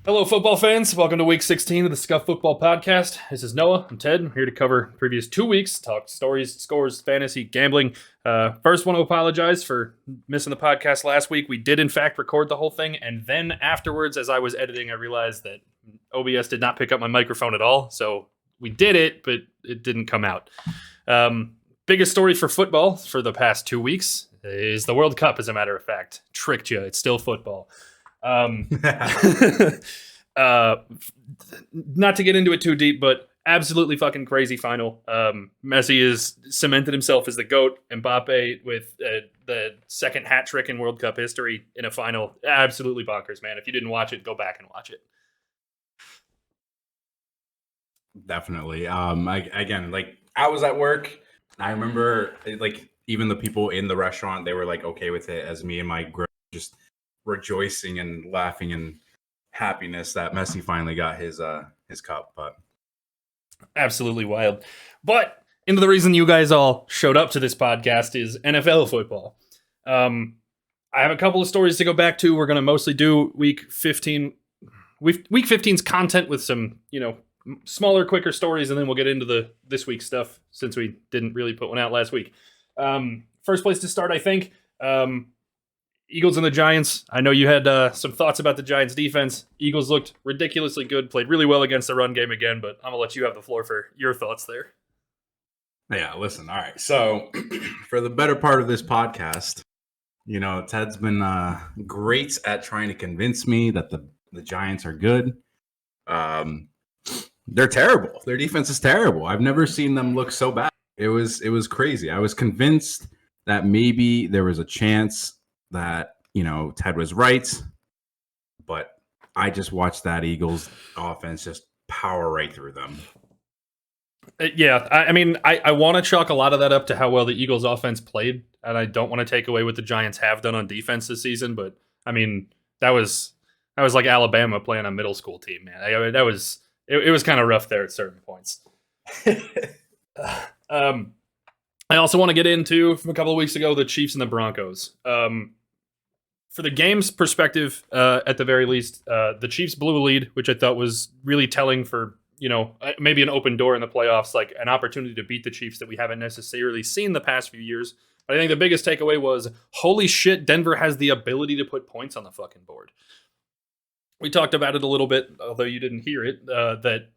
Hello, football fans. Welcome to week 16 of the Scuffed Football Podcast. This is Noah. I'm Ted. I'm here to cover previous 2 weeks, talk stories, scores, fantasy, gambling. First, want to apologize for missing the podcast last week. We did, in fact, record the whole thing. And then afterwards, as I was editing, I realized that OBS did not pick up my microphone at all. So we did it, but it didn't come out. Biggest story for football for the past 2 weeks is the World Cup, as a matter of fact. Tricked you. It's still football. Not to get into it too deep, but absolutely fucking crazy final. Messi has cemented himself as the GOAT. Mbappe with the second hat trick in World Cup history in a final. Absolutely bonkers, man. If you didn't watch it, go back and watch it. Definitely. I was at work. I remember even the people in the restaurant, they were like okay with it, as me and my group just rejoicing and laughing and happiness that Messi finally got his cup. But absolutely wild. But into the reason you guys all showed up to this podcast is NFL football. I have a couple of stories to go back to. We're going to mostly do week 15. Week 15's content with some, smaller, quicker stories, and then we'll get into this week's stuff since we didn't really put one out last week. First place to start, I think. Eagles and the Giants. I know you had some thoughts about the Giants defense. Eagles looked ridiculously good, played really well against the run game again, but I'm going to let you have the floor for your thoughts there. Yeah, listen. All right. So for the better part of this podcast, Ted's been great at trying to convince me that the Giants are good. They're terrible. Their defense is terrible. I've never seen them look so bad. It was crazy. I was convinced that maybe there was a chance that, Ted was right, but I just watched that Eagles offense just power right through them. Yeah, I want to chalk a lot of that up to how well the Eagles offense played, and I don't want to take away what the Giants have done on defense this season, but, that was like Alabama playing a middle school team, man. It was kind of rough there at certain points. I also want to get into, from a couple of weeks ago, the Chiefs and the Broncos. For the game's perspective, at the very least, the Chiefs blew a lead, which I thought was really telling for, maybe an open door in the playoffs, like an opportunity to beat the Chiefs that we haven't necessarily seen the past few years. But I think the biggest takeaway was, holy shit, Denver has the ability to put points on the fucking board. We talked about it a little bit, although you didn't hear it, that,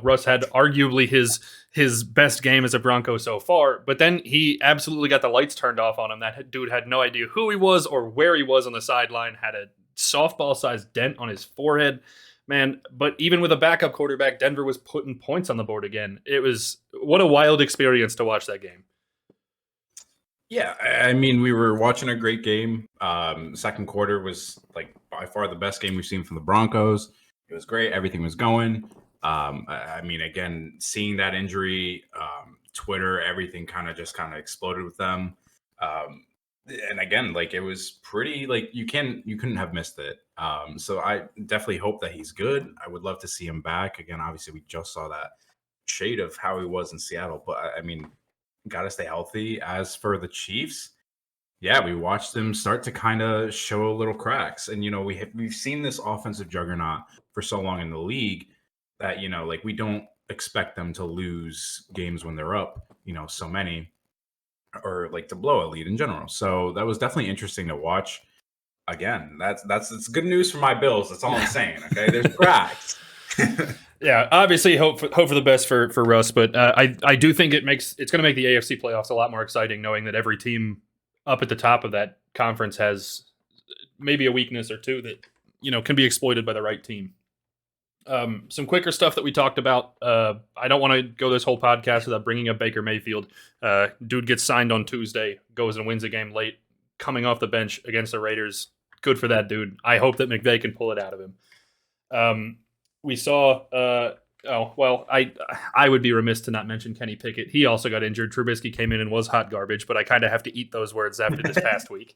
Russ had arguably his best game as a Bronco so far, but then he absolutely got the lights turned off on him. That dude had no idea who he was or where he was on the sideline, had a softball-sized dent on his forehead. Man, but even with a backup quarterback, Denver was putting points on the board again. What a wild experience to watch that game. Yeah, we were watching a great game. Second quarter was by far the best game we've seen from the Broncos. It was great. Everything was going. Again, seeing that injury, Twitter, everything kind of exploded with them. And again, it was pretty, you couldn't have missed it. So I definitely hope that he's good. I would love to see him back again. Obviously we just saw that shade of how he was in Seattle, but got to stay healthy. As for the Chiefs, yeah, we watched them start to kind of show little cracks. And, we've seen this offensive juggernaut for so long in the league that, we don't expect them to lose games when they're up, so many, or to blow a lead in general. So that was definitely interesting to watch. Again, it's good news for my Bills. That's all I'm saying. Okay, there's cracks. Yeah, obviously hope for the best for Russ, but I do think it's going to make the AFC playoffs a lot more exciting, knowing that every team up at the top of that conference has maybe a weakness or two that can be exploited by the right team. Some quicker stuff that we talked about. I don't want to go this whole podcast without bringing up Baker Mayfield. Dude gets signed on Tuesday, goes and wins a game late, coming off the bench against the Raiders. Good for that dude. I hope that McVay can pull it out of him. We saw, I would be remiss to not mention Kenny Pickett. He also got injured. Trubisky came in and was hot garbage, but I kind of have to eat those words after this past week.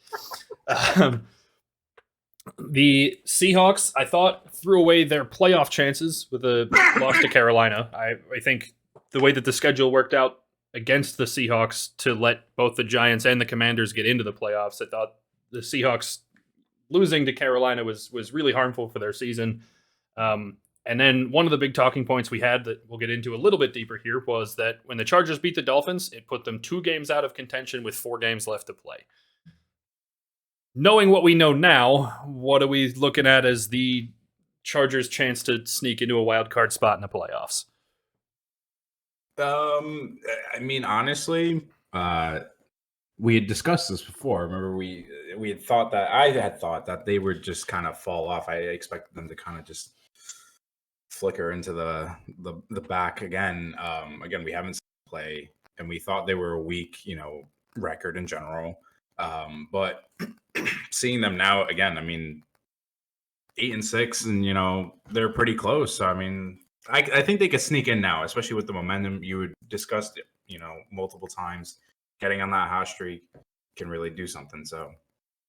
The Seahawks, I thought, threw away their playoff chances with a loss to Carolina. I think the way that the schedule worked out against the Seahawks to let both the Giants and the Commanders get into the playoffs, I thought the Seahawks losing to Carolina was really harmful for their season. And then one of the big talking points we had that we'll get into a little bit deeper here was that when the Chargers beat the Dolphins, it put them 2 games out of contention with 4 games left to play. Knowing what we know now, what are we looking at as the Chargers' chance to sneak into a wild card spot in the playoffs? I mean, honestly, we had discussed this before. Remember, we had thought that I had thought that they would just kind of fall off. I expected them to kind of just flicker into the back again. Again, we haven't seen them play, and we thought they were a weak, record in general. But seeing them now again, I mean, 8-6, and they're pretty close. So I mean, I think they could sneak in now, especially with the momentum you would discussed, multiple times. Getting on that hot streak can really do something. So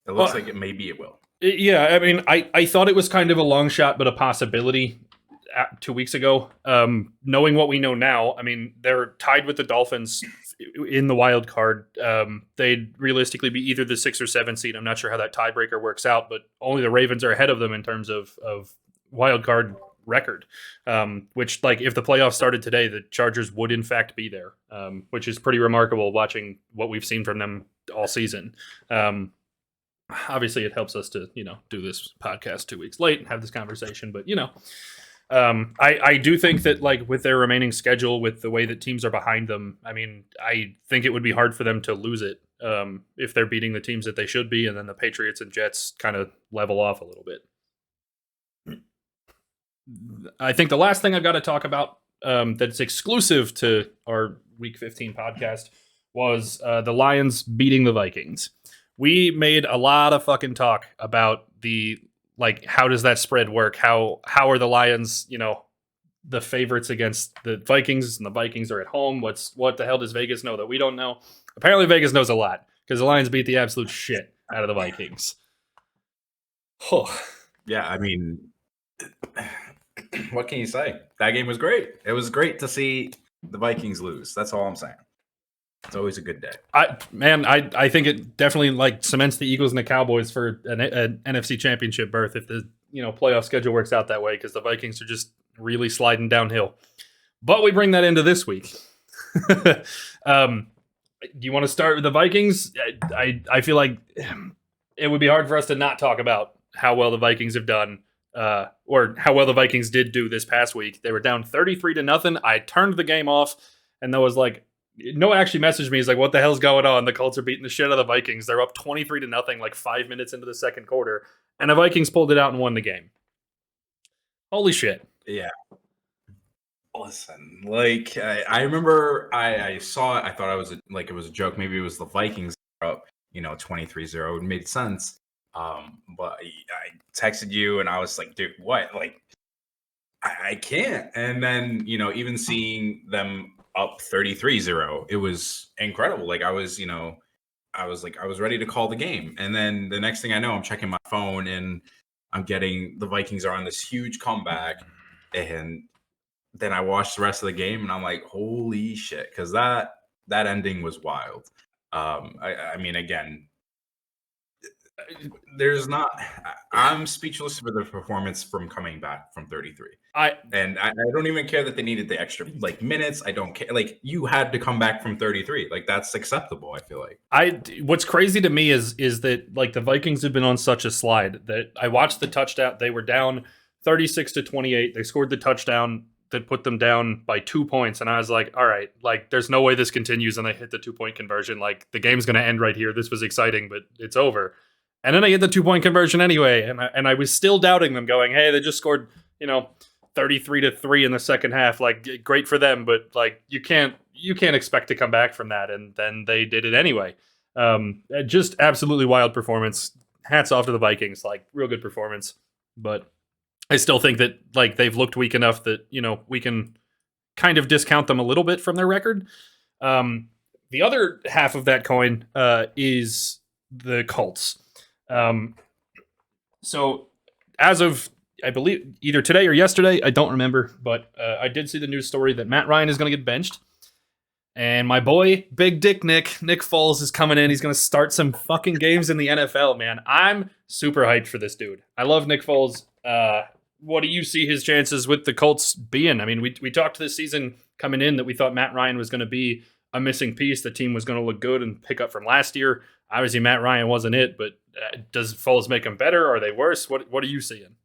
it looks like maybe it will. Yeah, I mean, I thought it was kind of a long shot, but a possibility 2 weeks ago. Knowing what we know now, I mean, they're tied with the Dolphins in the wild card. They'd realistically be either the 6 or 7 seed. I'm not sure how that tiebreaker works out, but only the Ravens are ahead of them in terms of wild card record, which, like, if the playoffs started today, the Chargers would in fact be there, which is pretty remarkable watching what we've seen from them all season. Obviously it helps us to, do this podcast 2 weeks late and have this conversation, but I do think that, like, with their remaining schedule, with the way that teams are behind them, I mean, I think it would be hard for them to lose it if they're beating the teams that they should be, and then the Patriots and Jets kind of level off a little bit. I think the last thing I've got to talk about that's exclusive to our Week 15 podcast was the Lions beating the Vikings. We made a lot of fucking talk about how does that spread work? How are the Lions, the favorites against the Vikings, and the Vikings are at home? What the hell does Vegas know that we don't know? Apparently Vegas knows a lot, because the Lions beat the absolute shit out of the Vikings. Oh. Yeah, I mean, what can you say? That game was great. It was great to see the Vikings lose. That's all I'm saying. It's always a good day. I think it definitely cements the Eagles and the Cowboys for an NFC Championship berth if the playoff schedule works out that way, because the Vikings are just really sliding downhill. But we bring that into this week. Do you want to start with the Vikings? I feel like it would be hard for us to not talk about how well the Vikings have done, or how well the Vikings did do this past week. They were down 33-0. I turned the game off, and there was Noah actually messaged me. He's like, what the hell's going on? The Colts are beating the shit out of the Vikings. They're up 23-0 5 minutes into the second quarter, and the Vikings pulled it out and won the game. Holy shit. Yeah. Listen, I remember I saw it. I thought it was a joke. Maybe it was the Vikings up, 23-0. It made sense. But I texted you and I was like, dude, what? I can't. And then, even seeing them up 33-0, it was incredible. I was ready to call the game. And then the next thing I know, I'm checking my phone and I'm getting the Vikings are on this huge comeback. And then I watched the rest of the game and I'm like, holy shit. Cause that ending was wild. I mean, again, I'm speechless for the performance from coming back from 33. I don't even care that they needed the extra minutes. I don't care. You had to come back from 33. That's acceptable, I feel like. What's crazy to me is that the Vikings have been on such a slide that I watched the touchdown. They were down 36-28. They scored the touchdown that put them down by 2 points, and I was like, all right, there's no way this continues, and they hit the 2-point conversion. The game's going to end right here. This was exciting, but it's over. And then I hit the 2-point conversion anyway, and I was still doubting them, going, hey, they just scored, 33-3 in the second half. Great for them, but you can't expect to come back from that. And then they did it anyway. Just absolutely wild performance. Hats off to the Vikings. Real good performance. But I still think that they've looked weak enough that we can kind of discount them a little bit from their record. The other half of that coin is the Colts. So as of, I believe, either today or yesterday, I don't remember, but I did see the news story that Matt Ryan is going to get benched. And my boy, Big Dick Nick Foles is coming in. He's going to start some fucking games in the NFL, man. I'm super hyped for this dude. I love Nick Foles. what do you see his chances with the Colts being? I mean, we talked this season coming in that we thought Matt Ryan was going to be a missing piece. The team was going to look good and pick up from last year. Obviously, Matt Ryan wasn't it, but does Foles make them better? Are they worse? What are you seeing?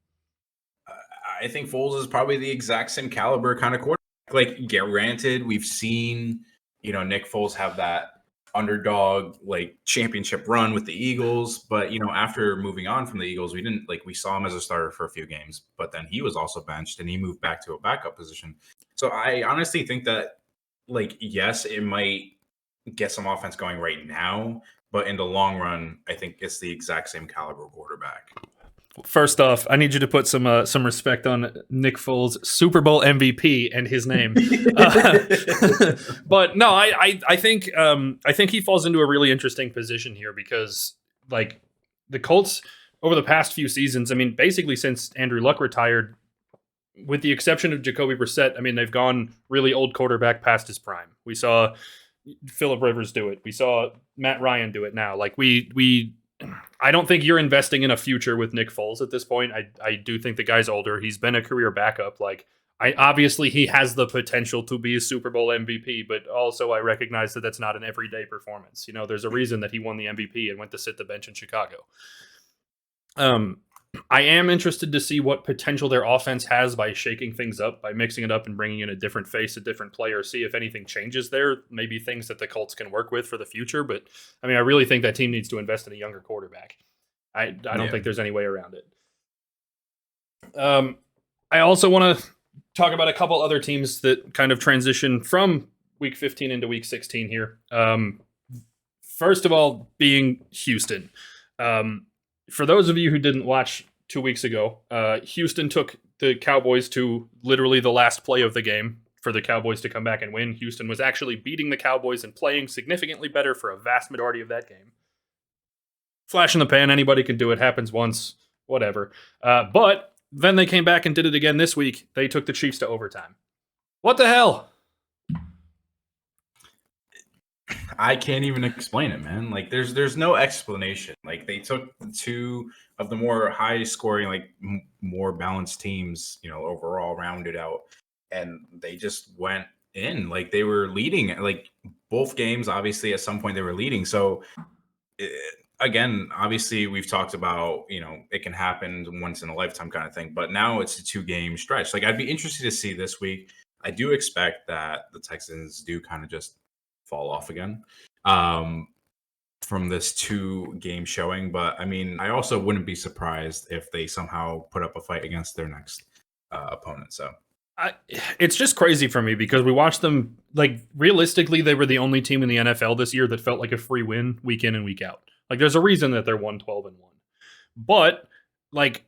I think Foles is probably the exact same caliber kind of quarterback. Like, granted, we've seen, Nick Foles have that underdog like championship run with the Eagles, but after moving on from the Eagles, we saw him as a starter for a few games, but then he was also benched and he moved back to a backup position. So I honestly think that, like, yes, it might get some offense going right now, but in the long run, I think it's the exact same caliber quarterback. First off, I need you to put some respect on Nick Foles' Super Bowl MVP and his name. But no, I think he falls into a really interesting position here because, like, the Colts over the past few seasons, I mean, basically since Andrew Luck retired, with the exception of Jacoby Brissett, I mean, they've gone really old quarterback past his prime. We saw Phillip Rivers do it. We saw Matt Ryan do it now. Like, I don't think you're investing in a future with Nick Foles at this point. I do think the guy's older. He's been a career backup. Like, obviously he has the potential to be a Super Bowl MVP, but also I recognize that that's not an everyday performance. There's a reason that he won the MVP and went to sit the bench in Chicago. I am interested to see what potential their offense has by shaking things up, by mixing it up and bringing in a different face, a different player, see if anything changes there, maybe things that the Colts can work with for the future. But, I mean, I really think that team needs to invest in a younger quarterback. I don't think there's any way around it. I also want to talk about a couple other teams that kind of transition from Week 15 into Week 16 here. First of all, being Houston. For those of you who didn't watch 2 weeks ago, Houston took the Cowboys to literally the last play of the game for the Cowboys to come back and win. Houston was actually beating the Cowboys and playing significantly better for a vast majority of that game. Flash in the pan, anybody can do it, happens once, whatever. But then they came back and did it again this week. They took the Chiefs to overtime. What the hell? I can't even explain it, man. Like, there's no explanation. Like, they took the two of the more high scoring, like more balanced teams, overall rounded out, and they just went in. Like, they were leading. Like, both games, obviously, at some point they were leading. So, again, obviously, we've talked about, it can happen once in a lifetime kind of thing. But now it's a 2-game stretch. Like, I'd be interested to see this week. I do expect that the Texans do kind of just fall off again from this 2-game showing. But I mean, I also wouldn't be surprised if they somehow put up a fight against their next opponent. So it's just crazy for me because we watched them, like, realistically, they were the only team in the NFL this year that felt like a free win week in and week out. Like, there's a reason that they're 1-12-1. But, like,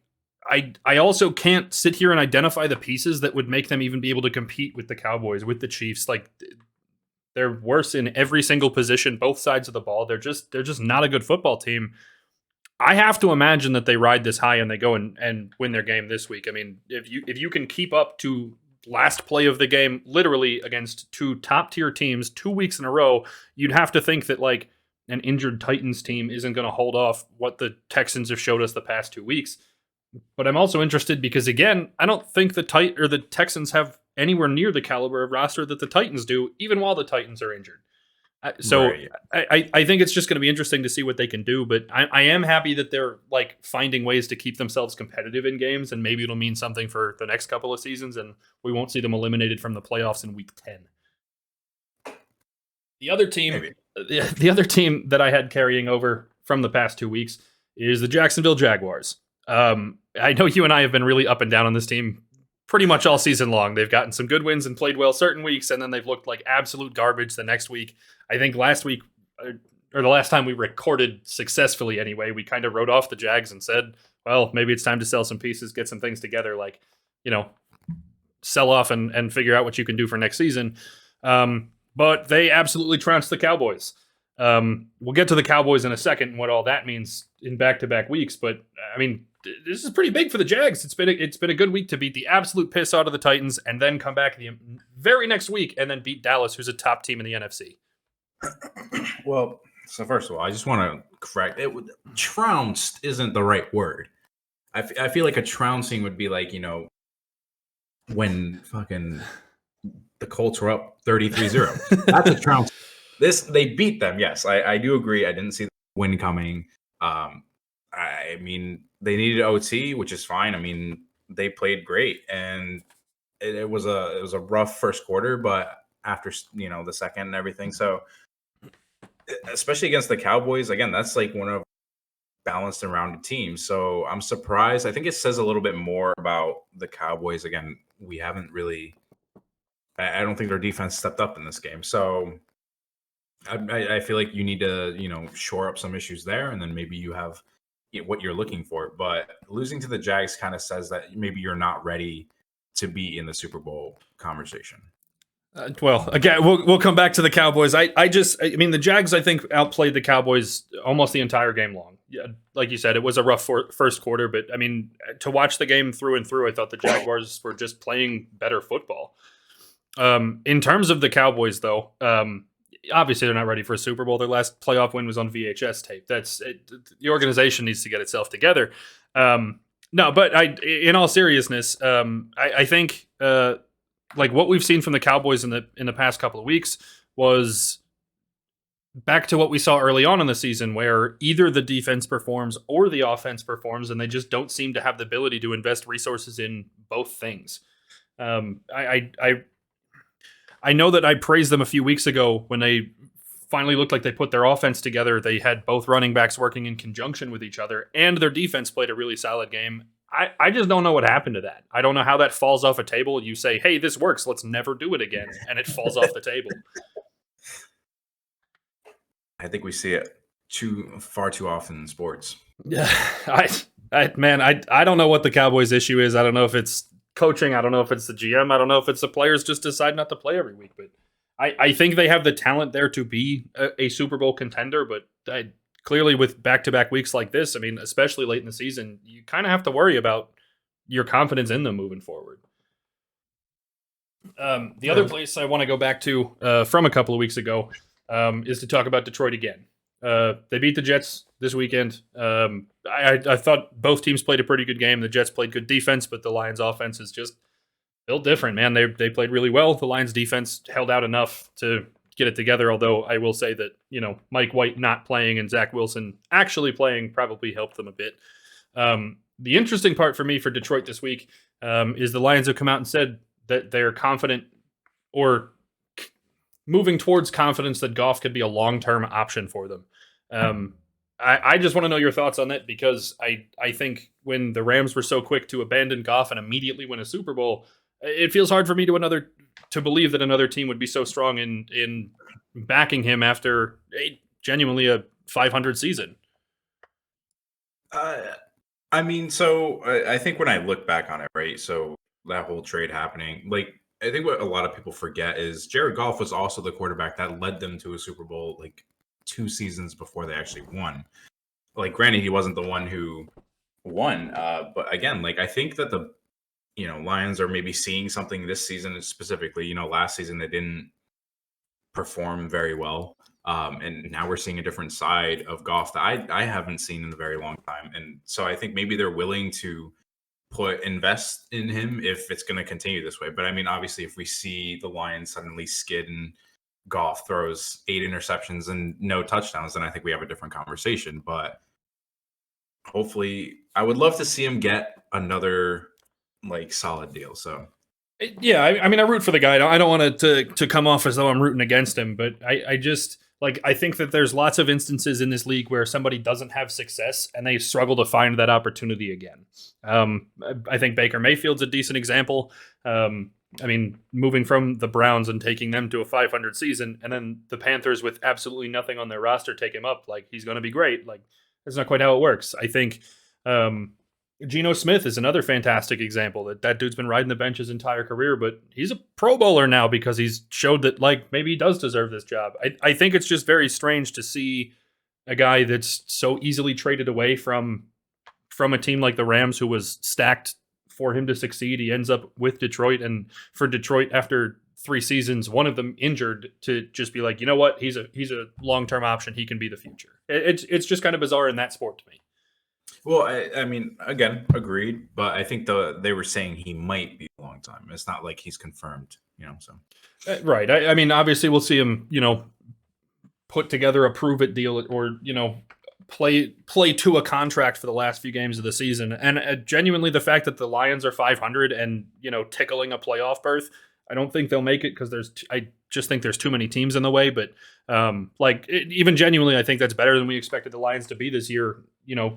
I also can't sit here and identify the pieces that would make them even be able to compete with the Cowboys, with the Chiefs. Like, they're worse in every single position, both sides of the ball. They're just not a good football team. I have to imagine that they ride this high and they go and win their game this week. I mean, if you can keep up to last play of the game, literally against 2 top-tier teams 2 weeks in a row, you'd have to think that, like, an injured Titans team isn't going to hold off what the Texans have showed us the past 2 weeks. But I'm also interested because, again, I don't think the Texans have anywhere near the caliber of roster that the Titans do, even while the Titans are injured. So right. I think it's just going to be interesting to see what they can do, but I am happy that they're, like, finding ways to keep themselves competitive in games, and maybe it'll mean something for the next couple of seasons, and we won't see them eliminated from the playoffs in Week 10. The other team that I had carrying over from the past 2 weeks is the Jacksonville Jaguars. I know you and I have been really up and down on this team pretty much all season long. They've gotten some good wins and played well certain weeks, and then they've looked like absolute garbage the next week. I think last week, or the last time we recorded successfully anyway, we kind of wrote off the Jags and said, well, maybe it's time to sell some pieces, get some things together, like, sell off and figure out what you can do for next season. But they absolutely trounced the Cowboys. We'll get to the Cowboys in a second and what all that means in back-to-back weeks, but I mean, this is pretty big for the Jags. It's been a good week to beat the absolute piss out of the Titans and then come back the very next week and then beat Dallas, who's a top team in the NFC. Well, so first of all, I just want to correct it. Trounced isn't the right word. I feel like a trouncing would be like, when fucking the Colts were up 33-0. That's a trounce. They beat them. Yes, I do agree. I didn't see the win coming. I mean, they needed OT, which is fine. I mean, they played great, and it was a rough first quarter, but after the second and everything. So especially against the Cowboys, again, that's like one of balanced and rounded teams. So I'm surprised. I think it says a little bit more about the Cowboys. Again, we haven't really. I don't think their defense stepped up in this game. So I feel like you need to shore up some issues there, and then maybe you have what you're looking for. But losing to the Jags kind of says that maybe you're not ready to be in the Super Bowl conversation. Well, again, we'll come back to the Cowboys. I mean, the Jags, I think, outplayed the Cowboys almost the entire game long. Yeah, like you said, it was a rough first quarter, but I mean, to watch the game through and through, I thought the Jaguars were just playing better football. In terms of the Cowboys, though, obviously they're not ready for a Super Bowl. Their last playoff win was on VHS tape. The organization needs to get itself together. No, but in all seriousness, I think. Like what we've seen from the Cowboys in the past couple of weeks was back to what we saw early on in the season, where either the defense performs or the offense performs, and they just don't seem to have the ability to invest resources in both things. I know that I praised them a few weeks ago when they finally looked like they put their offense together. They had both running backs working in conjunction with each other, and their defense played a really solid game. I just don't know what happened to that. I don't know how that falls off a table. You say, hey, this works. Let's never do it again. And it falls off the table. I think we see it far too often in sports. Yeah, I don't know what the Cowboys' issue is. I don't know if it's coaching. I don't know if it's the GM. I don't know if it's the players just decide not to play every week. But I think they have the talent there to be a Super Bowl contender. But clearly, with back-to-back weeks like this, I mean, especially late in the season, you kind of have to worry about your confidence in them moving forward. The other place I want to go back to from a couple of weeks ago is to talk about Detroit again. They beat the Jets this weekend. I thought both teams played a pretty good game. The Jets played good defense, but the Lions' offense is just built different, man. They played really well. The Lions' defense held out enough to get it together, although I will say that, Mike White not playing and Zach Wilson actually playing probably helped them a bit. The interesting part for me for Detroit this week is the Lions have come out and said that they're confident or moving towards confidence that Goff could be a long-term option for them. I just want to know your thoughts on that, because I think when the Rams were so quick to abandon Goff and immediately win a Super Bowl, it feels hard for me to believe that another team would be so strong in backing him after genuinely a 500 season. I mean, so I think when I look back on it, right, so that whole trade happening, like, I think what a lot of people forget is Jared Goff was also the quarterback that led them to a Super Bowl like 2 seasons before they actually won. Like, granted, he wasn't the one who won, but again, like, I think that the Lions are maybe seeing something this season specifically. Last season they didn't perform very well. And now we're seeing a different side of Goff that I haven't seen in a very long time. And so I think maybe they're willing to invest in him if it's going to continue this way. But I mean, obviously, if we see the Lions suddenly skid and Goff throws 8 interceptions and no touchdowns, then I think we have a different conversation. But hopefully, I would love to see him get another solid deal. So yeah, I mean, I root for the guy. I don't want it to come off as though I'm rooting against him, but I just I think that there's lots of instances in this league where somebody doesn't have success and they struggle to find that opportunity again. I think Baker Mayfield's a decent example. I mean, moving from the Browns and taking them to a 500 season, and then the Panthers with absolutely nothing on their roster take him up like he's going to be great. Like, that's not quite how it works. I think Geno Smith is another fantastic example. That dude's been riding the bench his entire career, but he's a Pro Bowler now because he's showed that maybe he does deserve this job. I think it's just very strange to see a guy that's so easily traded away from a team like the Rams, who was stacked for him to succeed. He ends up with Detroit, and for Detroit, after 3 seasons, one of them injured, to just be like, you know what, he's a long-term option. He can be the future. It's just kind of bizarre in that sport to me. Well, I mean, again, agreed, but I think they were saying he might be a long time. It's not like he's confirmed, so. Right. I mean, obviously, we'll see him, put together a prove it deal or, play to a contract for the last few games of the season. And genuinely, the fact that the Lions are 500 and, tickling a playoff berth, I don't think they'll make it because I just think there's too many teams in the way. But even genuinely, I think that's better than we expected the Lions to be this year.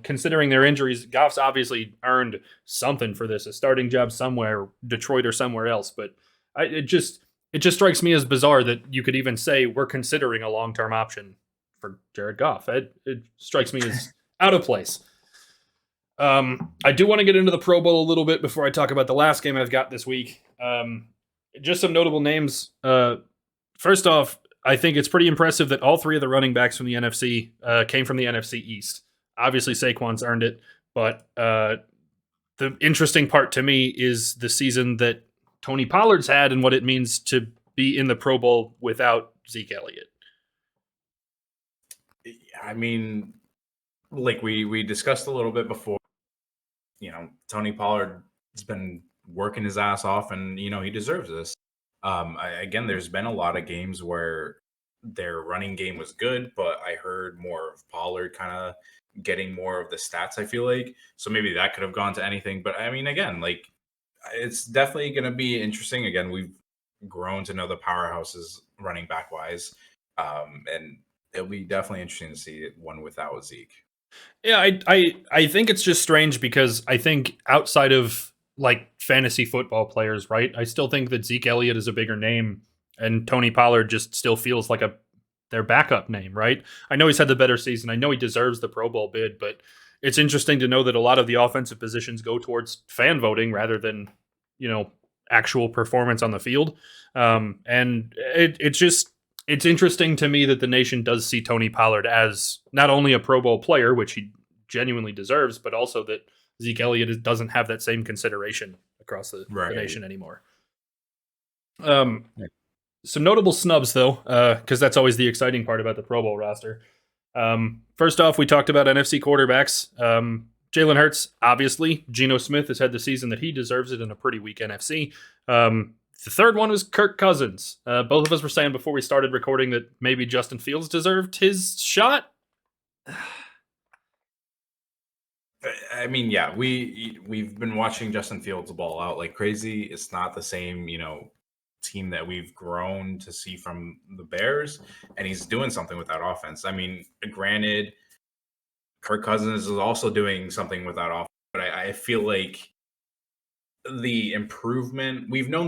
Considering their injuries, Goff's obviously earned something for this, a starting job somewhere, Detroit or somewhere else. But it just strikes me as bizarre that you could even say we're considering a long-term option for Jared Goff. It strikes me as out of place. I do want to get into the Pro Bowl a little bit before I talk about the last game I've got this week. Just some notable names. First off, I think it's pretty impressive that all three of the running backs from the NFC came from the NFC East. Obviously, Saquon's earned it, but the interesting part to me is the season that Tony Pollard's had and what it means to be in the Pro Bowl without Zeke Elliott. I mean, like we discussed a little bit before, Tony Pollard has been working his ass off and, he deserves this. Again, there's been a lot of games where their running game was good, but I heard more of Pollard kind of getting more of the stats, I feel like. So maybe that could have gone to anything. But I mean, again, like, it's definitely going to be interesting. Again, we've grown to know the powerhouses running back wise. And it'll be definitely interesting to see one without Zeke. Yeah, I think it's just strange because I think outside of like fantasy football players, right? I still think that Zeke Elliott is a bigger name and Tony Pollard just still feels like their backup name, right? I know he's had the better season. I know he deserves the Pro Bowl bid, but it's interesting to know that a lot of the offensive positions go towards fan voting rather than, actual performance on the field. And it's interesting to me that the nation does see Tony Pollard as not only a Pro Bowl player, which he genuinely deserves, but also that Zeke Elliott doesn't have that same consideration across the nation anymore. Some notable snubs, though, because that's always the exciting part about the Pro Bowl roster. First off, we talked about NFC quarterbacks. Jalen Hurts, obviously. Geno Smith has had the season that he deserves it in a pretty weak NFC. The third one was Kirk Cousins. Both of us were saying before we started recording that maybe Justin Fields deserved his shot. I mean, yeah, we've been watching Justin Fields ball out like crazy. It's not the same, team that we've grown to see from the Bears, and he's doing something with that offense. I mean, granted, Kirk Cousins is also doing something with that offense, but I feel like the improvement, we've known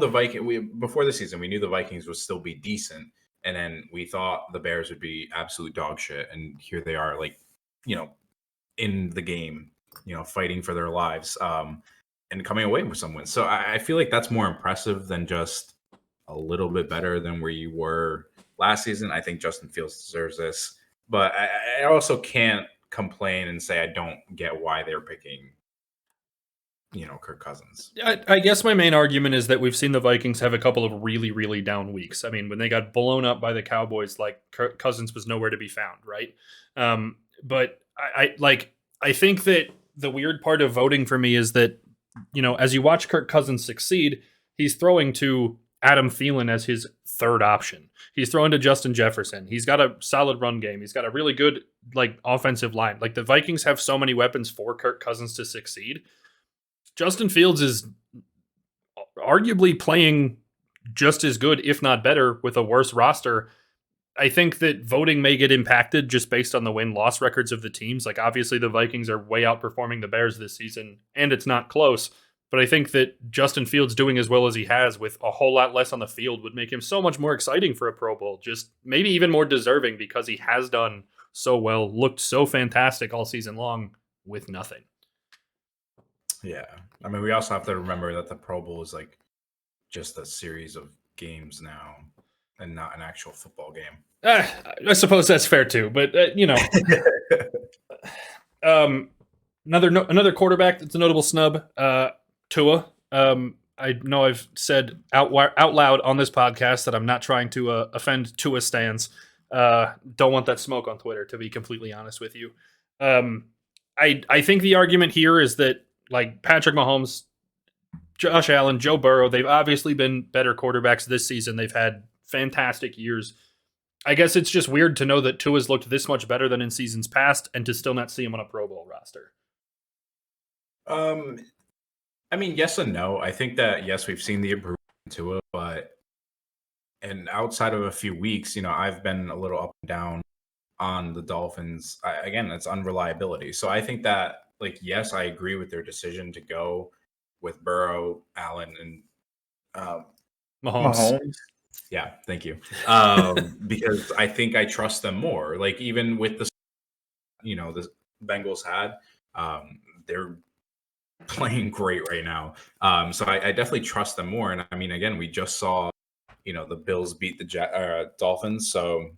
before the season, we knew the Vikings would still be decent, and then we thought the Bears would be absolute dog shit, and here they are, like, in the game, fighting for their lives, and coming away with some wins. So I feel like that's more impressive than just a little bit better than where you were last season. I think Justin Fields deserves this, but I also can't complain and say I don't get why they're picking, Kirk Cousins. I guess my main argument is that we've seen the Vikings have a couple of really, really down weeks. I mean, when they got blown up by the Cowboys, like Kirk Cousins was nowhere to be found, right? But I think that the weird part of voting for me is that, as you watch Kirk Cousins succeed, he's throwing to Adam Thielen as his third option. He's throwing to Justin Jefferson. He's got a solid run game. He's got a really good offensive line. Like, the Vikings have so many weapons for Kirk Cousins to succeed. Justin Fields is arguably playing just as good, if not better, with a worse roster. I think that voting may get impacted just based on the win-loss records of the teams. Like, obviously, the Vikings are way outperforming the Bears this season, and it's not close. But I think that Justin Fields doing as well as he has with a whole lot less on the field would make him so much more exciting for a Pro Bowl. Just maybe even more deserving because he has done so well, looked so fantastic all season long with nothing. Yeah. I mean, we also have to remember that the Pro Bowl is like just a series of games now and not an actual football game. I suppose that's fair too, but another quarterback that's a notable snub, Tua. I know I've said out loud on this podcast that I'm not trying to offend Tua stans. Don't want that smoke on Twitter, to be completely honest with you. I think the argument here is that like Patrick Mahomes, Josh Allen, Joe Burrow, they've obviously been better quarterbacks this season. They've had fantastic years. I guess it's just weird to know that Tua's looked this much better than in seasons past and to still not see him on a Pro Bowl roster. I mean, yes and no. I think that, yes, we've seen the improvement in Tua, and outside of a few weeks, I've been a little up and down on the Dolphins. Again, it's unreliability. So I think that, like, yes, I agree with their decision to go with Burrow, Allen, and Mahomes. Yeah, thank you. Because I think I trust them more. Like, even with the Bengals had, they're playing great right now. So I definitely trust them more. And I mean, again, we just saw, the Bills beat the Dolphins. So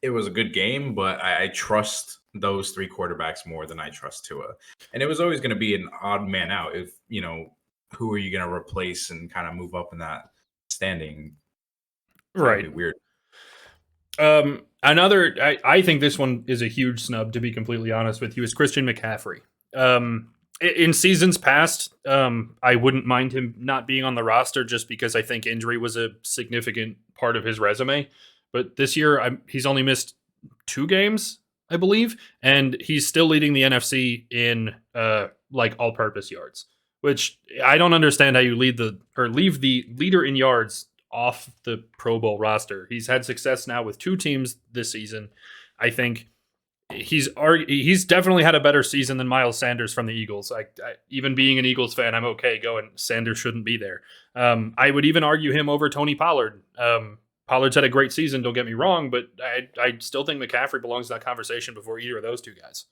it was a good game, but I trust those three quarterbacks more than I trust Tua. And it was always going to be an odd man out. If, who are you going to replace and kind of move up in that standing? Right. Weird. I think this one is a huge snub, to be completely honest with you, is Christian McCaffrey. In seasons past, I wouldn't mind him not being on the roster just because I think injury was a significant part of his resume. But this year, he's only missed 2 games, I believe, and he's still leading the NFC in all-purpose yards, which I don't understand how you leave the leader in yards off the Pro Bowl roster. He's had success now with 2 teams this season. I think he's definitely had a better season than Miles Sanders from the Eagles. Even being an Eagles fan, I'm okay going Sanders shouldn't be there. I would even argue him over Tony Pollard. Pollard's had a great season, don't get me wrong, but I still think McCaffrey belongs in that conversation before either of those 2 guys.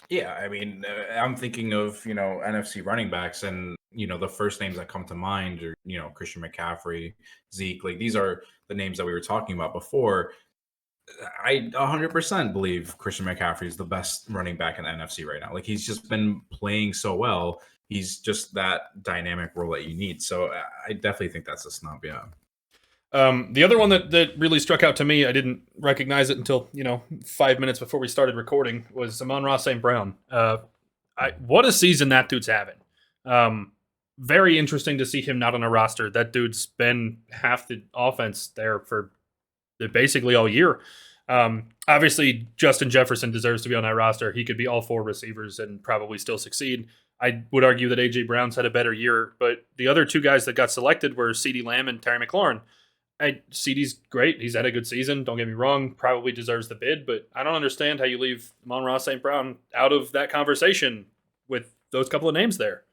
Yeah, I mean, I'm thinking of, NFC running backs, and, the first names that come to mind are, Christian McCaffrey, Zeke. Like, these are the names that we were talking about before. I 100% believe Christian McCaffrey is the best running back in the NFC right now. Like, he's just been playing so well. He's just that dynamic role that you need. So I definitely think that's a snub, yeah. The other one that really struck out to me, I didn't recognize it until 5 minutes before we started recording, was Amon-Ra St. Brown. What a season that dude's having. Very interesting to see him not on a roster. That dude's been half the offense there for basically all year. Obviously, Justin Jefferson deserves to be on that roster. He could be all 4 receivers and probably still succeed. I would argue that A.J. Brown's had a better year, but the other 2 guys that got selected were CeeDee Lamb and Terry McLaurin. CeeDee's great. He's had a good season. Don't get me wrong. Probably deserves the bid, but I don't understand how you leave Amon-Ra St. Brown out of that conversation with those couple of names there.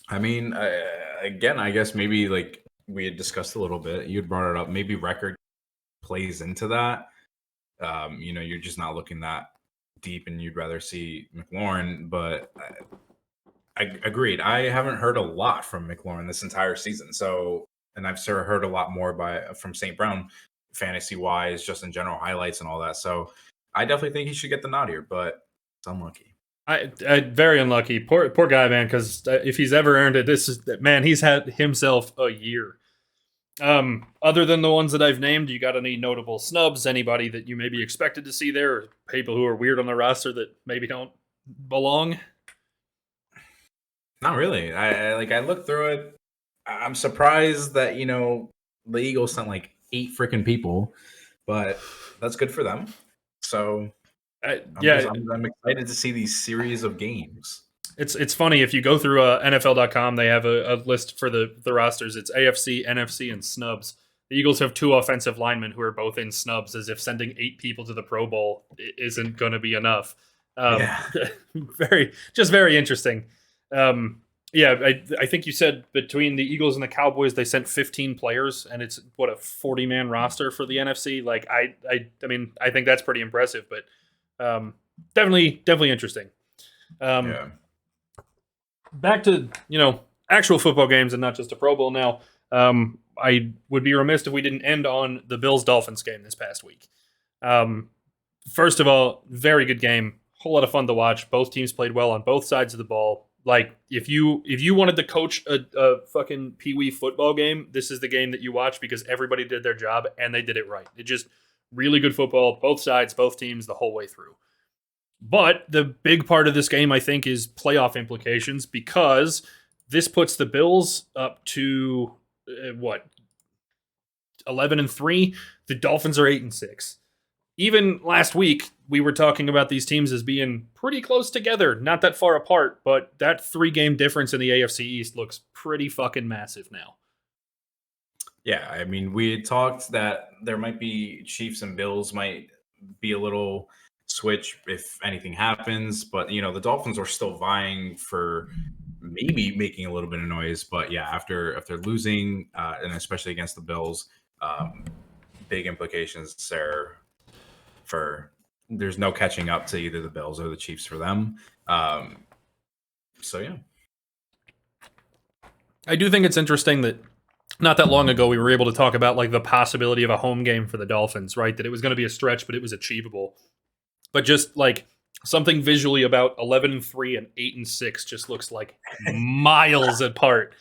I mean, again, I guess maybe like we had discussed a little bit. You had brought it up. Maybe record plays into that. You're just not looking that deep, and you'd rather see McLaurin. But I agreed. I haven't heard a lot from McLaurin this entire season. So, and I've sort of heard a lot more from St. Brown, fantasy wise, just in general highlights and all that. So, I definitely think he should get the nod here, but it's unlucky. I very unlucky. Poor guy, man. Because if he's ever earned it, he's had himself a year. Other than the ones that I've named, you got any notable snubs? Anybody that you maybe expected to see there, or people who are weird on the roster that maybe don't belong? Not really. I looked through it. I'm surprised that the Eagles sent like 8 freaking people, but that's good for them. So I'm excited to see these series of games. It's funny if you go through NFL.com, they have a list for the rosters. It's AFC, NFC, and snubs. The Eagles have 2 offensive linemen who are both in snubs, as if sending 8 people to the Pro Bowl isn't going to be enough. Very interesting. I think you said between the Eagles and the Cowboys, they sent 15 players, and it's a 40-man roster for the NFC. Like I mean, I think that's pretty impressive, but definitely interesting. Back to actual football games and not just a Pro Bowl now. I would be remiss if we didn't end on the Bills-Dolphins game this past week. First of all, very good game. Whole lot of fun to watch. Both teams played well on both sides of the ball. Like, if you wanted to coach a fucking Pee Wee football game, this is the game that you watch because everybody did their job and they did it right. It just Really good football, both sides, both teams, the whole way through. But the big part of this game, I think, is playoff implications because this puts the Bills up to 11-3. The Dolphins are 8-6. Even last week, we were talking about these teams as being pretty close together, not that far apart, but that 3-game difference in the AFC East looks pretty fucking massive now. Yeah, I mean, we had talked that there might be Chiefs and Bills might be a little switch if anything happens, but the Dolphins are still vying for maybe making a little bit of noise. But yeah, after losing, and especially against the Bills, big implications there. There's no catching up to either the Bills or the Chiefs for them. So yeah, I do think it's interesting that not that long ago we were able to talk about like the possibility of a home game for the Dolphins, right? That it was going to be a stretch, but it was achievable. But just like something visually about 11-3 and 8-6 just looks like miles apart.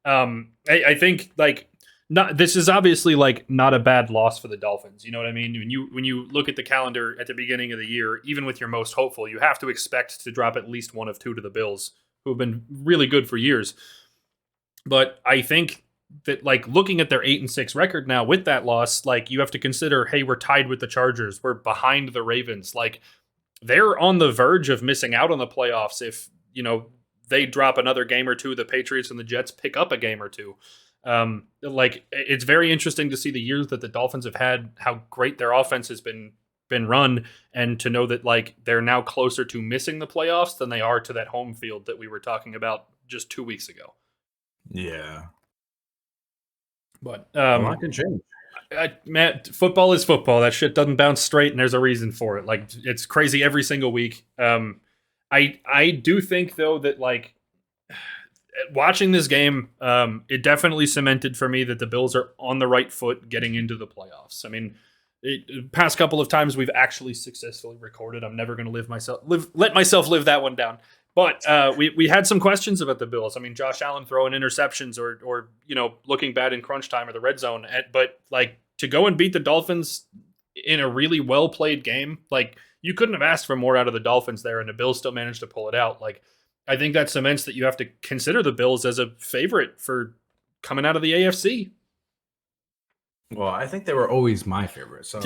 I think like this is obviously like not a bad loss for the Dolphins. You know what I mean? When you look at the calendar at the beginning of the year, even with your most hopeful, you have to expect to drop at least one of two to the Bills, who have been really good for years. But I think that like looking at their 8-6 record now with that loss, like you have to consider, hey, we're tied with the Chargers, we're behind the Ravens. Like they're on the verge of missing out on the playoffs if they drop another game or two. The Patriots and the Jets pick up a game or two. Like it's very interesting to see the years that the Dolphins have had, how great their offense has been run, and to know that like they're now closer to missing the playoffs than they are to that home field that we were talking about just 2 weeks ago. Yeah. But a lot can change. Man, football is football. That shit doesn't bounce straight, and there's a reason for it. Like it's crazy every single week. I do think though that like watching this game, it definitely cemented for me that the Bills are on the right foot getting into the playoffs. I mean, past couple of times we've actually successfully recorded. I'm never going to let myself live that one down. But we had some questions about the Bills. I mean, Josh Allen throwing interceptions or looking bad in crunch time or the red zone. But like to go and beat the Dolphins in a really well played game, like you couldn't have asked for more out of the Dolphins there, and the Bills still managed to pull it out. Like I think that cements that you have to consider the Bills as a favorite for coming out of the AFC. Well, I think they were always my favorite, so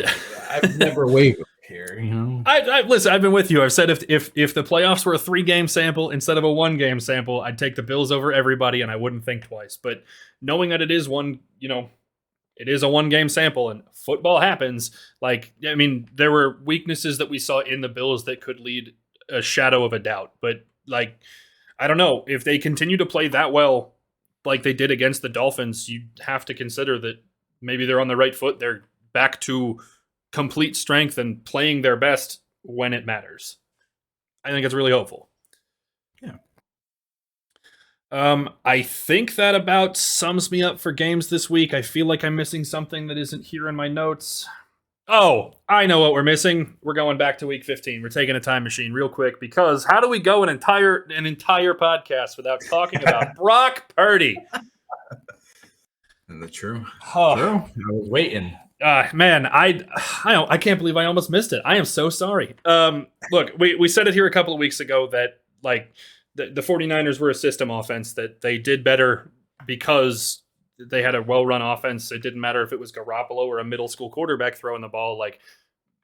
I've never wavered here. I listen. I've been with you. I've said if the playoffs were a 3-game sample instead of a 1-game sample, I'd take the Bills over everybody, and I wouldn't think twice. But knowing that it is it is a 1-game sample, and football happens. Like I mean, there were weaknesses that we saw in the Bills that could lead a shadow of a doubt. But like, I don't know if they continue to play that well, like they did against the Dolphins. You have to consider that maybe they're on the right foot. They're back to complete strength and playing their best when it matters. I think it's really hopeful. Yeah. I think that about sums me up for games this week. I feel like I'm missing something that isn't here in my notes. Oh, I know what we're missing. We're going back to week 15. We're taking a time machine real quick because how do we go an entire podcast without talking about Brock Purdy? True. Oh. True. I was waiting. Man, I can't believe I almost missed it. I am so sorry. Look, we said it here a couple of weeks ago that like the 49ers were a system offense, that they did better because they had a well-run offense. It didn't matter if it was Garoppolo or a middle school quarterback throwing the ball. Like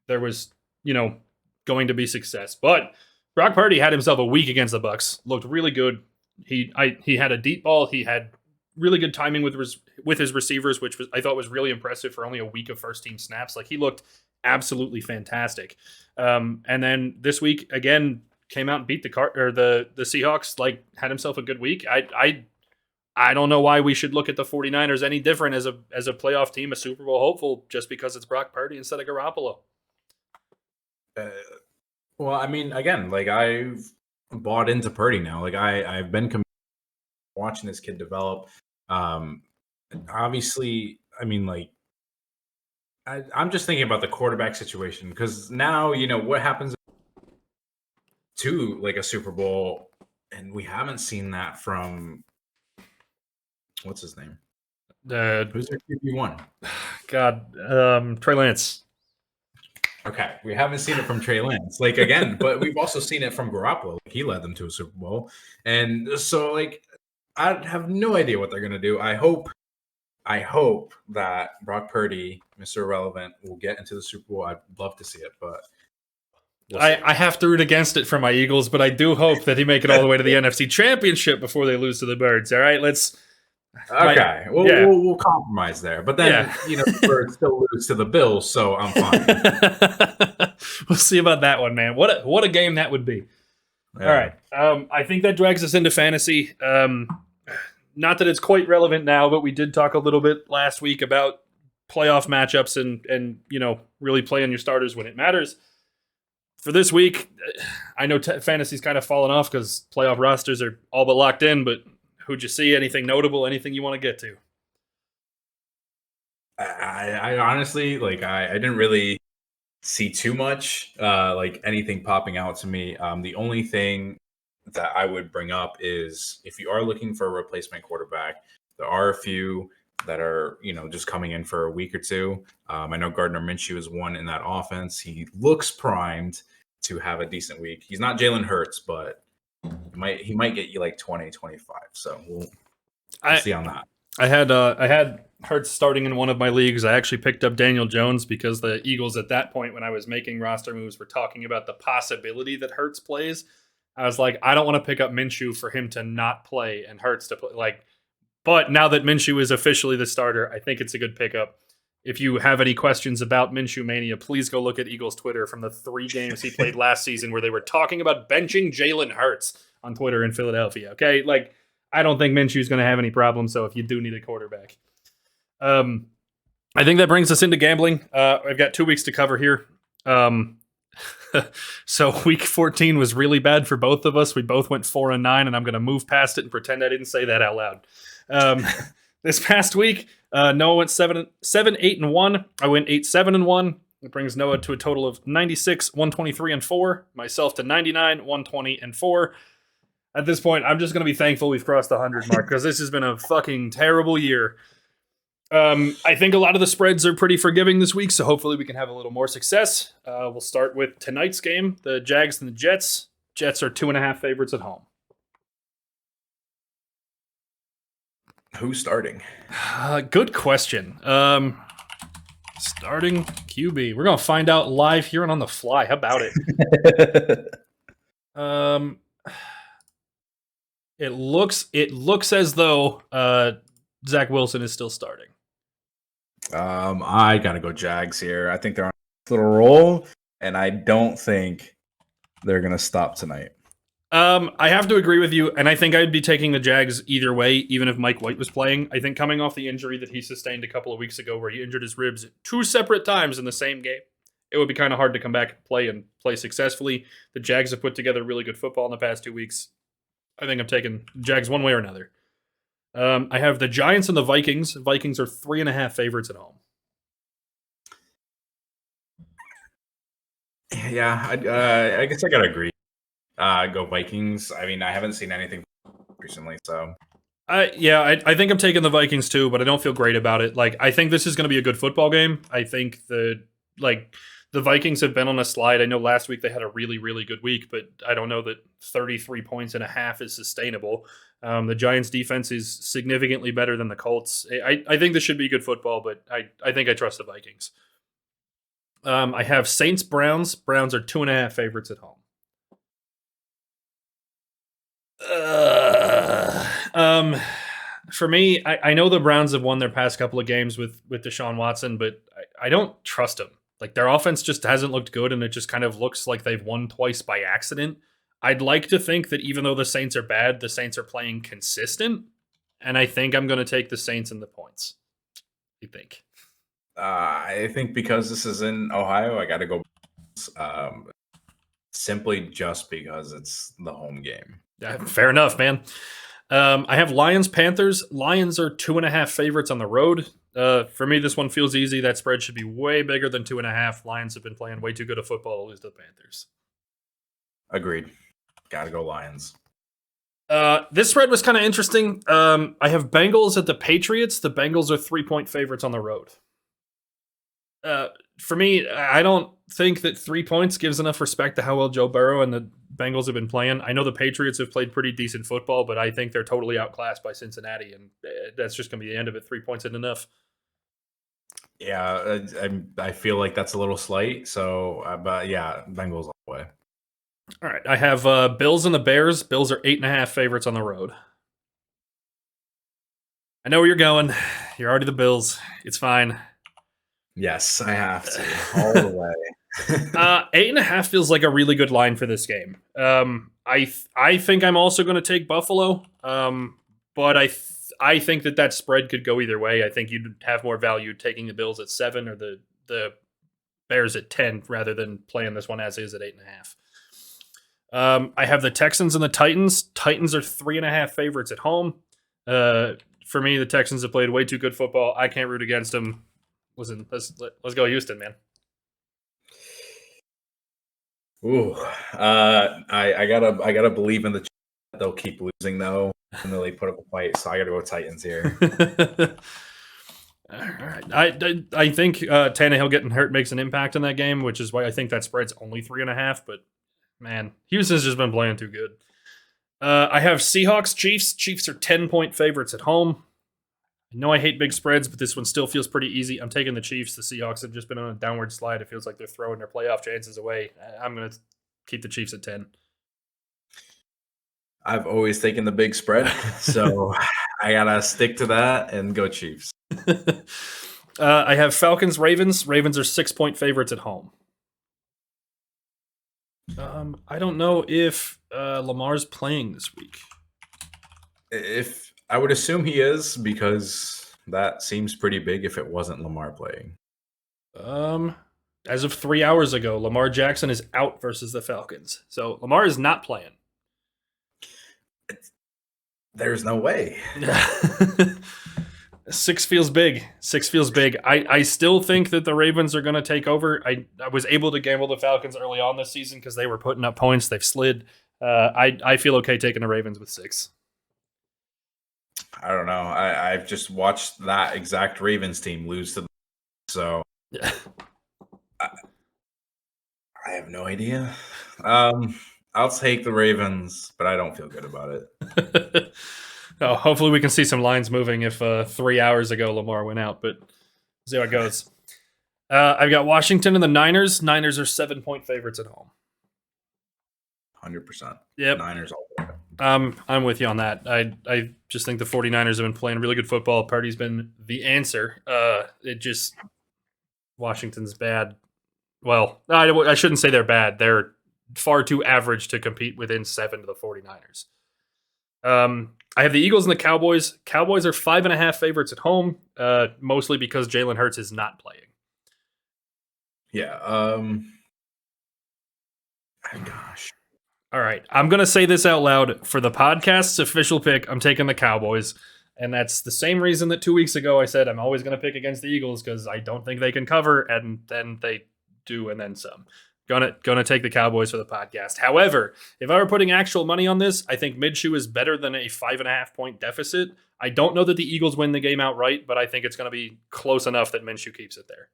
there was, going to be success. But Brock Purdy had himself a week against the Bucks. Looked really good. He had a deep ball. He had really good timing with his receivers, which I thought was really impressive for only a week of first-team snaps. Like he looked absolutely fantastic. And then this week again came out and beat the Seahawks. Like had himself a good week. I don't know why we should look at the 49ers any different as a playoff team, a Super Bowl hopeful, just because it's Brock Purdy instead of Garoppolo. Well, I mean, again, like I've bought into Purdy now. Like I've been watching this kid develop. Obviously, I mean, like I'm just thinking about the quarterback situation because now what happens to like a Super Bowl, and we haven't seen that from. What's his name? Who's their QB1? God, Trey Lance. Okay, we haven't seen it from Trey Lance, like again, but we've also seen it from Garoppolo. Like, he led them to a Super Bowl, and so like I have no idea what they're gonna do. I hope that Brock Purdy, Mr. Irrelevant, will get into the Super Bowl. I'd love to see it, but we'll see. I have to root against it for my Eagles, but I do hope that he make it all the way to the NFC Championship before they lose to the Birds. All right, let's. Okay, yeah. we'll compromise there, but then the Birds still lose to the Bills, so I'm fine. We'll see about that one, man. What a game that would be. Yeah. All right, I think that drags us into fantasy. Not that it's quite relevant now, but we did talk a little bit last week about playoff matchups and really playing your starters when it matters. For this week, I know fantasy's kind of fallen off because playoff rosters are all but locked in, but who'd you see? Anything notable? Anything you want to get to? I honestly, I didn't really see too much, anything popping out to me. The only thing that I would bring up is if you are looking for a replacement quarterback, there are a few that are, just coming in for a week or two. I know Gardner Minshew is one in that offense. He looks primed to have a decent week. He's not Jalen Hurts, but he might get you like 20, 25. So we'll see on that. I had Hurts starting in one of my leagues. I actually picked up Daniel Jones because the Eagles at that point, when I was making roster moves, were talking about the possibility that Hurts plays. I was like, I don't want to pick up Minshew for him to not play and Hurts to play. But now that Minshew is officially the starter, I think it's a good pickup. If you have any questions about Minshew Mania, please go look at Eagles Twitter from the 3 games he played last season where they were talking about benching Jalen Hurts on Twitter in Philadelphia. Okay, I don't think Minshew's going to have any problems. So if you do need a quarterback, I think that brings us into gambling. I've got 2 weeks to cover here. So week 14 was really bad for both of us. We both went 4-9, and I'm going to move past it and pretend I didn't say that out loud. This past week, Noah went 7-8-1. I went 8-7-1. It brings Noah to a total of 96, 123, and 4. Myself to 99, 120, and 4. At this point, I'm just going to be thankful we've crossed the 100 mark because this has been a fucking terrible year. I think a lot of the spreads are pretty forgiving this week, so hopefully we can have a little more success. We'll start with tonight's game, the Jags and the Jets. Jets are 2.5 favorites at home. Who's starting? Good question. Starting QB. We're going to find out live here and on the fly. How about it? It looks as though Zach Wilson is still starting. I gotta go Jags here. I think they're on a little roll, and I don't think they're gonna stop tonight. I have to agree with you, and I think I'd be taking the Jags either way, even if Mike White was playing. I think coming off the injury that he sustained a couple of weeks ago, where he injured his ribs 2 separate times in the same game, it would be kind of hard to come back and play successfully. The Jags have put together really good football in the past 2 weeks. I think I'm taking Jags one way or another. I have the Giants and the Vikings. Vikings are 3.5 favorites at home. Yeah, I guess I gotta agree. Go Vikings. I mean, I haven't seen anything recently, so. I think I'm taking the Vikings too, but I don't feel great about it. I think this is going to be a good football game. I think the Vikings have been on a slide. I know last week they had a really, really good week, but I don't know that 33 points and a half is sustainable. The Giants' defense is significantly better than the Colts. I think this should be good football, but I think I trust the Vikings. I have Saints-Browns. Browns are 2.5 favorites at home. For me, I know the Browns have won their past couple of games with Deshaun Watson, but I don't trust them. Their offense just hasn't looked good, and it just kind of looks like they've won twice by accident. I'd like to think that even though the Saints are bad, the Saints are playing consistent, and I think I'm going to take the Saints in the points. What do you think? I think because this is in Ohio, I got to go simply just because it's the home game. Yeah, fair enough, man. I have Lions-Panthers. Lions are 2.5 favorites on the road. For me, this one feels easy. That spread should be way bigger than 2.5. Lions have been playing way too good of football to lose to the Panthers. Agreed. Gotta go Lions. This spread was kind of interesting. I have Bengals at the Patriots. The Bengals are 3-point favorites on the road. For me, I don't think that 3 points gives enough respect to how well Joe Burrow and the Bengals have been playing. I know the Patriots have played pretty decent football, but I think they're totally outclassed by Cincinnati, and that's just going to be the end of it. 3 points isn't enough. Yeah, I feel like that's a little slight. So, but yeah, Bengals all the way. All right, I have Bills and the Bears. Bills are 8.5 favorites on the road. I know where you're going. You're already the Bills. It's fine. Yes, I have to all the way. 8.5 feels like a really good line for this game. I think I'm also going to take Buffalo, but I think that spread could go either way. I think you'd have more value taking the Bills at 7 or the Bears at 10 rather than playing this one as is at 8.5. I have the Texans and the Titans. Titans are 3.5 favorites at home. For me, the Texans have played way too good football. I can't root against them. Listen, let's go Houston, man. Ooh, I gotta believe in the they'll keep losing though, and they put up a fight. So I gotta go Titans here. All right, I think Tannehill getting hurt makes an impact in that game, which is why I think that spread's only 3.5. But man, Houston's just been playing too good. I have Seahawks, Chiefs. Chiefs are 10-point favorites at home. I know I hate big spreads, but this one still feels pretty easy. I'm taking the Chiefs. The Seahawks have just been on a downward slide. It feels like they're throwing their playoff chances away. I'm going to keep the Chiefs at 10. I've always taken the big spread, so I got to stick to that and go Chiefs. I have Falcons, Ravens. Ravens are 6-point favorites at home. I don't know if Lamar's playing this week. If I would assume he is, because that seems pretty big if it wasn't Lamar playing. As of 3 hours ago, Lamar Jackson is out versus the Falcons. So Lamar is not playing. There's no way. 6 feels big. 6 feels big. I still think that the Ravens are going to take over. I was able to gamble the Falcons early on this season because they were putting up points. They've slid. I feel okay taking the Ravens with 6. I don't know. I've just watched that exact Ravens team lose to the so yeah. I have no idea. I'll take the Ravens, but I don't feel good about it. Oh, hopefully we can see some lines moving if 3 hours ago Lamar went out, but see how it goes. I've got Washington and the Niners. Niners are 7-point favorites at home. 100%. Yep. Niners all the way. I'm with you on that. I just think the 49ers have been playing really good football. Purdy's been the answer. Washington's bad. Well, I shouldn't say they're bad. They're far too average to compete within 7 to the 49ers. I have the Eagles and the Cowboys. Cowboys are 5.5 favorites at home, mostly because Jalen Hurts is not playing. Yeah. Gosh. All right. I'm going to say this out loud. For the podcast's official pick, I'm taking the Cowboys. And that's the same reason that 2 weeks ago I said I'm always going to pick against the Eagles because I don't think they can cover, and then they do, and then some. Gonna take the Cowboys for the podcast. However, if I were putting actual money on this, I think Minshew is better than a 5.5-point deficit. I don't know that the Eagles win the game outright, but I think it's going to be close enough that Minshew keeps it there.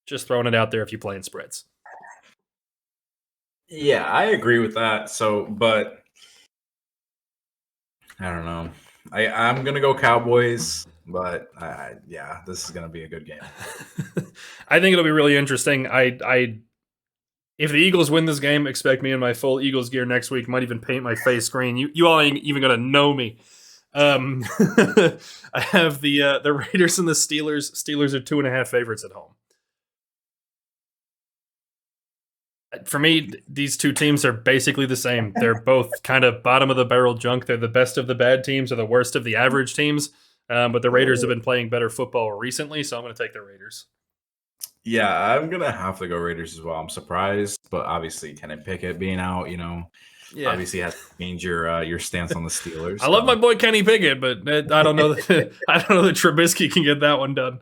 Just throwing it out there if you play in spreads. Yeah, I agree with that. So, but I don't know. I'm gonna go Cowboys, but yeah, this is gonna be a good game. I think it'll be really interesting. If the Eagles win this game, expect me in my full Eagles gear next week. Might even paint my face green. You all ain't even gonna know me. I have the Raiders and the Steelers. Steelers are 2.5 favorites at home. For me, these two teams are basically the same. They're both kind of bottom of the barrel junk. They're the best of the bad teams or the worst of the average teams. But the Raiders have been playing better football recently, so I'm going to take the Raiders. Yeah, I'm going to have to go Raiders as well. I'm surprised, but obviously Kenny Pickett being out, obviously has to change your stance on the Steelers. I love my boy Kenny Pickett, but I don't know that Trubisky can get that one done.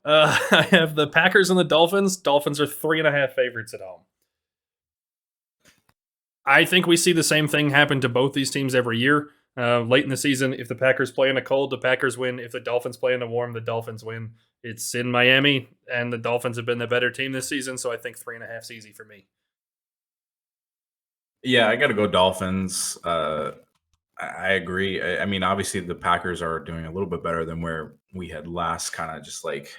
I have the Packers and the Dolphins. Dolphins are 3.5 favorites at home. I think we see the same thing happen to both these teams every year. late in the season. If the Packers play in a cold, the Packers win. If the Dolphins play in a warm, the Dolphins win. It's in Miami, and the Dolphins have been the better team this season, so I think 3.5 is easy for me. Yeah, I got to go Dolphins. I agree. I mean, obviously the Packers are doing a little bit better than where we had last kind of just like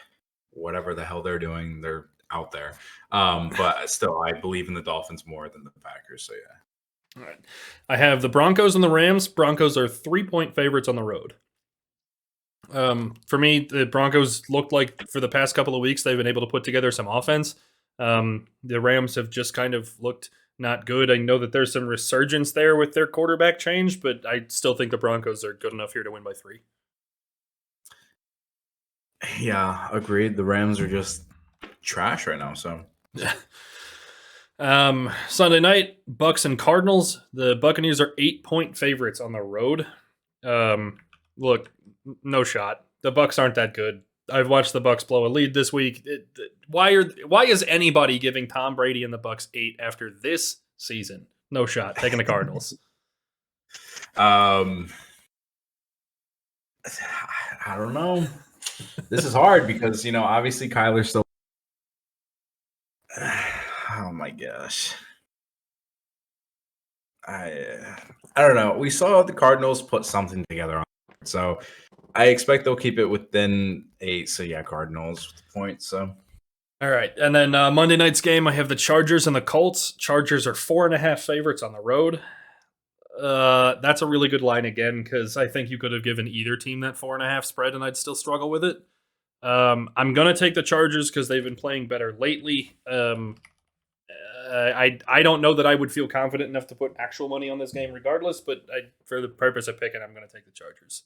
whatever the hell they're doing. They're out there. But still, I believe in the Dolphins more than the Packers. So, yeah. All right. I have the Broncos and the Rams. Broncos are 3-point favorites on the road. For me, the Broncos looked like for the past couple of weeks they've been able to put together some offense. The Rams have just kind of looked not good. I know that there's some resurgence there with their quarterback change, but I still think the Broncos are good enough here to win by 3. Yeah, agreed. The Rams are just trash right now. So, Sunday night, Bucks and Cardinals. The Buccaneers are 8-point favorites on the road. Look, no shot. The Bucks aren't that good. I've watched the Bucks blow a lead this week. Why is anybody giving Tom Brady and the Bucks 8 after this season? No shot. Taking the Cardinals. I don't know. This is hard because obviously Kyler's still. Oh my gosh. I don't know. We saw the Cardinals put something together on it, so I expect they'll keep it within 8. So yeah, Cardinals with the points. So all right, and then Monday night's game, I have the Chargers and the Colts. Chargers are 4.5 favorites on the road. That's a really good line again because I think you could have given either team that 4.5 spread, and I'd still struggle with it. I'm gonna take the Chargers because they've been playing better lately. I don't know that I would feel confident enough to put actual money on this game regardless, but for the purpose of picking, I'm going to take the Chargers.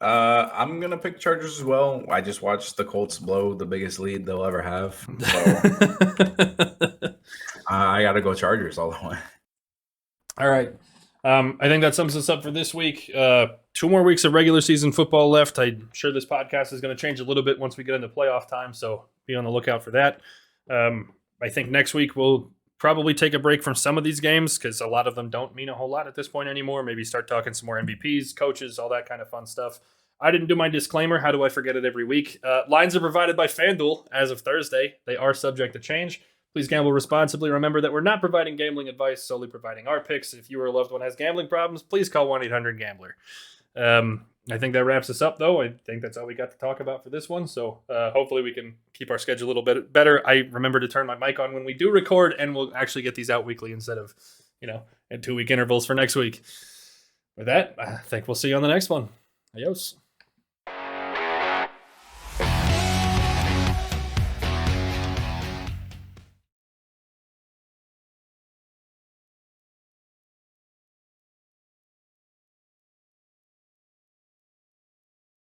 I'm going to pick Chargers as well. I just watched the Colts blow the biggest lead they'll ever have. So I got to go Chargers all the way. All right. I think that sums us up for this week. 2 more weeks of regular season football left. I'm sure this podcast is going to change a little bit once we get into playoff time, so be on the lookout for that. I think next week we'll probably take a break from some of these games because a lot of them don't mean a whole lot at this point anymore. Maybe start talking some more MVPs, coaches, all that kind of fun stuff. I didn't do my disclaimer. How do I forget it every week? Lines are provided by FanDuel as of Thursday. They are subject to change. Please gamble responsibly. Remember that we're not providing gambling advice, solely providing our picks. If you or a loved one has gambling problems, please call 1-800-GAMBLER. I think that wraps us up, though. I think that's all we got to talk about for this one. So hopefully we can keep our schedule a little bit better. I remember to turn my mic on when we do record, and we'll actually get these out weekly instead of, at 2-week intervals for next week. With that, I think we'll see you on the next one. Adios.